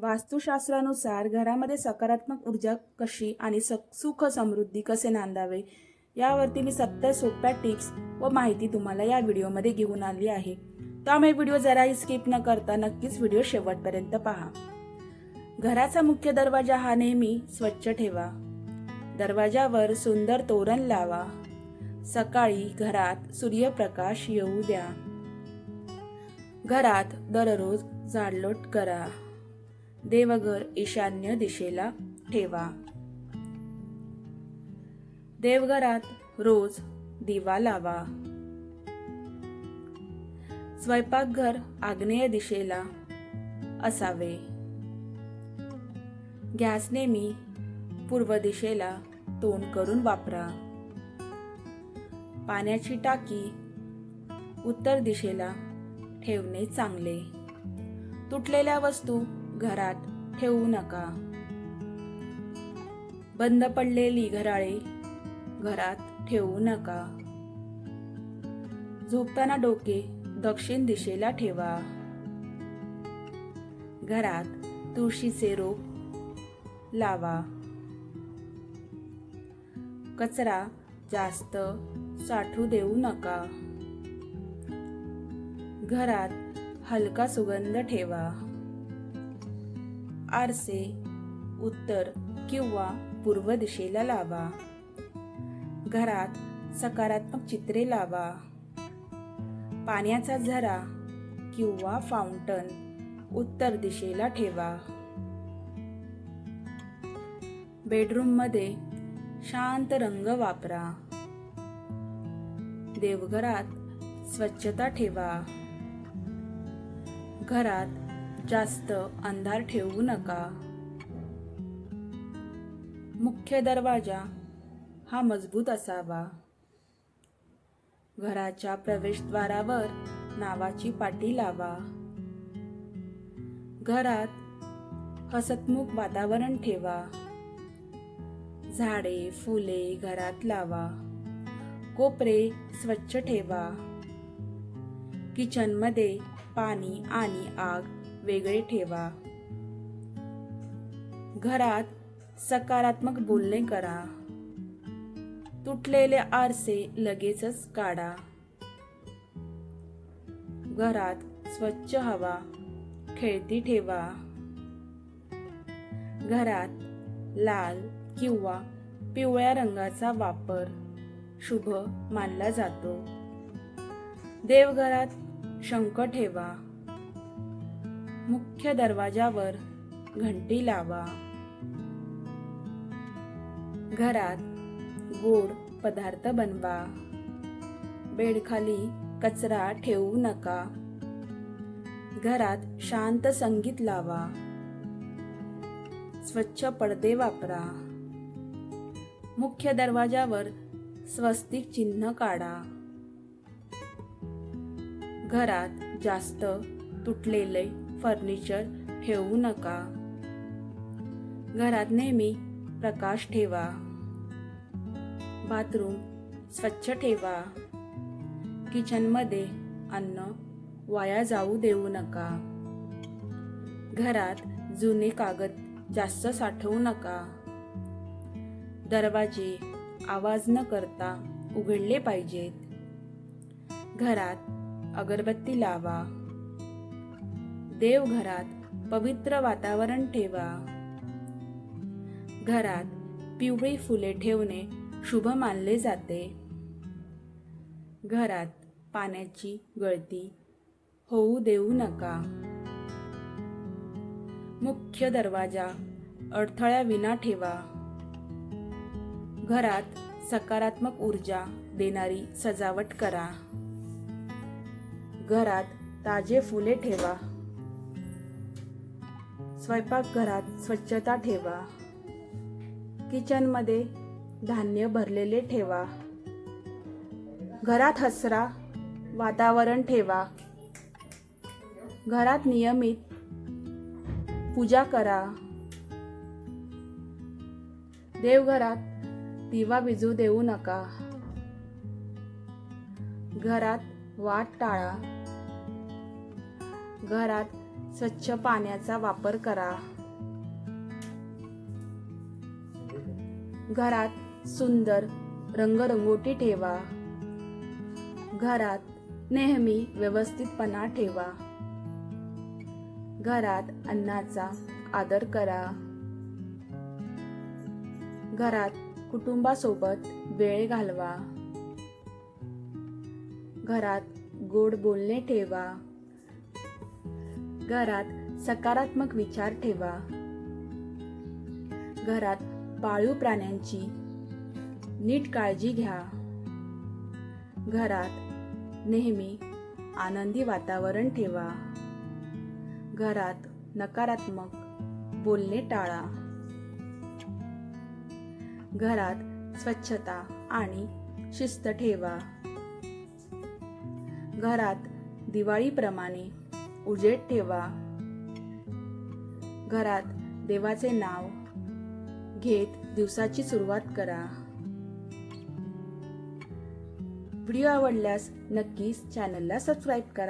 वास्तुशास्त्रानुसार घरामध्ये सकारात्मक ऊर्जा कशी आणि सुख समृद्धी कसे नांदावे यावरती मी 70 सोप्या टिप्स व माहिती तुम्हाला या व्हिडिओमध्ये घेऊन आली आहे. त्यामुळे व्हिडिओ जराही स्किप न करता नक्कीच व्हिडिओ शेवटपर्यंत पहा. घराचा मुख्य दरवाजा हा नेहमी स्वच्छ ठेवा. दरवाजावर सुंदर तोरण लावा. सकाळी घरात सूर्यप्रकाश येऊ द्या. घरात दररोज झाडलोट करा. देवघर ईशान्य दिशेला ठेवा. देवघरात रोज दिवा लावा. स्वयंपाकघर आग्नेय दिशेला असावे. गॅस नेहमी पूर्व दिशेला तोंड करून वापरा. पाण्याची टाकी उत्तर दिशेला ठेवणे चांगले. तुटलेल्या वस्तू घरात ठेवू नका. बंद पडलेली घराळे घरात ठेवू नका. झोपताना डोके दक्षिण दिशेला ठेवा. घरात तुळशीचे रोप लावा. कचरा जास्त साठू देऊ नका. घरात हलका सुगंध ठेवा. आरसे उत्तर किंवा पूर्व दिशेला लावा. घरात सकारात्मक चित्रे लावा. पाण्याचा झरा किंवा फाउंटन उत्तर दिशेला ठेवा. बेडरूममध्ये शांत रंग वापरा. देवघरात स्वच्छता ठेवा. घरात जास्त अंधार ठेवू नका. मुख्य दरवाजा हा मजबूत असावा. घराच्या प्रवेशद्वारावर नावाची पाटी लावा. घरात हसतमुख वातावरण ठेवा. झाडे फुले घरात लावा. कोपरे स्वच्छ ठेवा. किचनमध्ये पाणी आणि आग वेगळे ठेवा. घरात सकारात्मक बोलणे करा. तुटलेले आरसे लगेचच काढा. घरात स्वच्छ हवा खेळती ठेवा. घरात लाल किंवा पिवळ्या रंगाचा वापर शुभ मानला जातो. देवघरात शंख ठेवा. मुख्य दरवाजावर घंटी लावा. घरात गोड पदार्थ बनवा. बेडखाली कचरा ठेवू नका. घरात शांत संगीत लावा. स्वच्छ पडदे वापरा. मुख्य दरवाजावर स्वस्तिक चिन्ह काढा. घरात जास्त तुटलेले फर्निचर ठेवू नका. घरात नेहमी प्रकाश ठेवा. बाथरूम स्वच्छ ठेवा. किचनमध्ये अन्न वाया जाऊ देऊ नका. घरात जुने कागद जास्त साठवू नका. दरवाजे आवाज न करता उघडले पाहिजेत. घरात अगरबत्ती लावा. देवघरात पवित्र वातावरण ठेवा. घरात पिवळी फुले ठेवणे शुभ मानले जाते. घरात पाण्याची गळती होऊ देऊ नका. मुख्य दरवाजा अडथळ्याविना ठेवा. घरात सकारात्मक ऊर्जा देणारी सजावट करा. घरात ताजे फुले ठेवा. स्वयंपाकघरात स्वच्छता ठेवा. किचनमध्ये धान्य भरलेले ठेवा. घरात हसरा वातावरण ठेवा. घरात नियमित पूजा करा. देवघरात दिवा विझू देऊ नका. घरात वाद टाळा. घरात स्वच्छ पाण्याचा वापर करा. घरात सुंदर रंगरंगोटी ठेवा. घरात नेहमी व्यवस्थितपणा ठेवा. घरात अन्नाचा आदर करा. घरात कुटुंबासोबत वेळ घालवा. घरात गोड बोलणे ठेवा. घरात सकारात्मक विचार ठेवा. घरात पाळीव प्राण्यांची नीट काळजी घ्या. घरात नेहमी आनंदी वातावरण ठेवा. घरात नकारात्मक बोलणे टाळा. घरात स्वच्छता आणि शिस्त ठेवा. घरात दिवाळीप्रमाणे उजेड ठेवा. घरात देवाचे नाव घेत दिवसाची सुरुवात करा. व्हिडिओ आवडल्यास नक्कीच चॅनलला सबस्क्राईब करा.